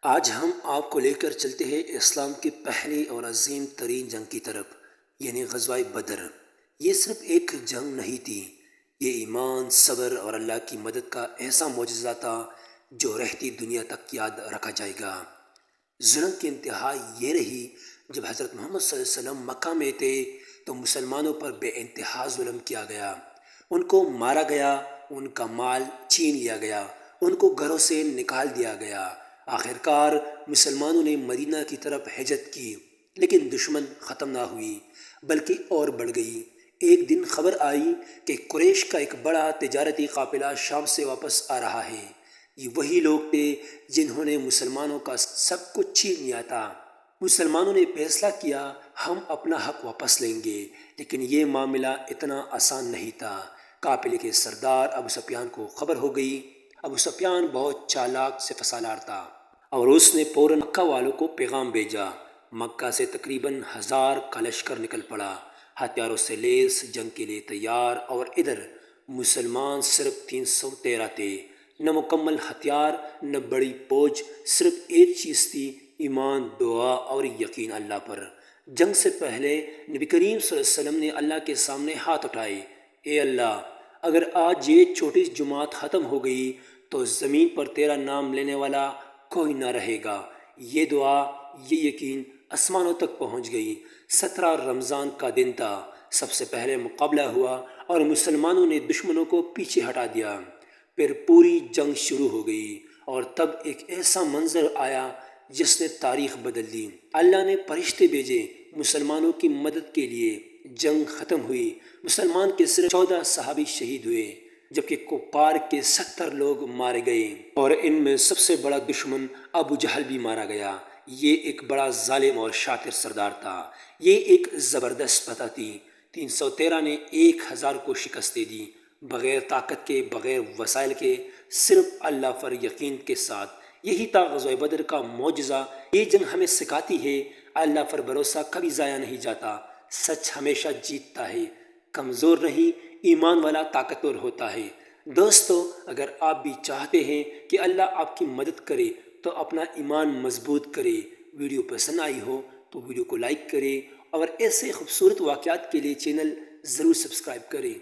آج ہم آپ کو لے کر چلتے ہیں اسلام کی پہلی اور عظیم ترین جنگ کی طرف، یعنی غزوہ بدر۔ یہ صرف ایک جنگ نہیں تھی، یہ ایمان، صبر اور اللہ کی مدد کا ایسا معجزہ تھا جو رہتی دنیا تک یاد رکھا جائے گا۔ ظلم کی انتہا یہ رہی جب حضرت محمد صلی اللہ علیہ وسلم مکہ میں تھے تو مسلمانوں پر بے انتہا ظلم کیا گیا۔ ان کو مارا گیا، ان کا مال چھین لیا گیا، ان کو گھروں سے نکال دیا گیا۔ آخرکار مسلمانوں نے مدینہ کی طرف ہجرت کی، لیکن دشمن ختم نہ ہوئی بلکہ اور بڑھ گئی۔ ایک دن خبر آئی کہ قریش کا ایک بڑا تجارتی قافلہ شام سے واپس آ رہا ہے۔ یہ وہی لوگ تھے جنہوں نے مسلمانوں کا سب کچھ چھین لیا تھا۔ مسلمانوں نے فیصلہ کیا ہم اپنا حق واپس لیں گے، لیکن یہ معاملہ اتنا آسان نہیں تھا۔ قافلے کے سردار ابو سفیان کو خبر ہو گئی۔ ابو سفیان بہت چالاک سپہ سالار تھا اور اس نے فوراً مکہ والوں کو پیغام بھیجا۔ مکہ سے تقریباً 1000 کا لشکر نکل پڑا، ہتھیاروں سے لیس، جنگ کے لیے تیار، اور ادھر مسلمان صرف 313 تھے۔ نہ مکمل ہتھیار، نہ بڑی فوج، صرف ایک چیز تھی، ایمان، دعا اور یقین اللہ پر۔ جنگ سے پہلے نبی کریم صلی اللہ علیہ وسلم نے اللہ کے سامنے ہاتھ اٹھائے، اے اللہ، اگر آج یہ چھوٹی جماعت ختم ہو گئی تو زمین پر تیرا نام لینے والا کوئی نہ رہے گا۔ یہ دعا، یہ یقین آسمانوں تک پہنچ گئی۔ 17 رمضان کا دن تھا، سب سے پہلے مقابلہ ہوا اور مسلمانوں نے دشمنوں کو پیچھے ہٹا دیا۔ پھر پوری جنگ شروع ہو گئی اور تب ایک ایسا منظر آیا جس نے تاریخ بدل دی۔ اللہ نے فرشتے بھیجے مسلمانوں کی مدد کے لیے۔ جنگ ختم ہوئی، مسلمان کے صرف 14 صحابی شہید ہوئے، جبکہ کفار کے 70 لوگ مارے گئے، اور ان میں سب سے بڑا دشمن ابو جہل بھی مارا گیا۔ یہ ایک بڑا ظالم اور شاطر سردار تھا، یہ ایک زبردست فتح تھی۔ 313 نے 1000 کو شکستیں دی، بغیر طاقت کے، بغیر وسائل کے، صرف اللہ پر یقین کے ساتھ۔ یہی تھا غزوہ بدر کا معجزہ۔ یہ جنگ ہمیں سکھاتی ہے اللہ پر بھروسہ کبھی ضائع نہیں جاتا، سچ ہمیشہ جیتتا ہے، کمزور نہیں، ایمان والا طاقتور ہوتا ہے۔ دوستو، اگر آپ بھی چاہتے ہیں کہ اللہ آپ کی مدد کرے تو اپنا ایمان مضبوط کرے۔ ویڈیو پسند آئی ہو تو ویڈیو کو لائک کرے اور ایسے خوبصورت واقعات کے لیے چینل ضرور سبسکرائب کریں۔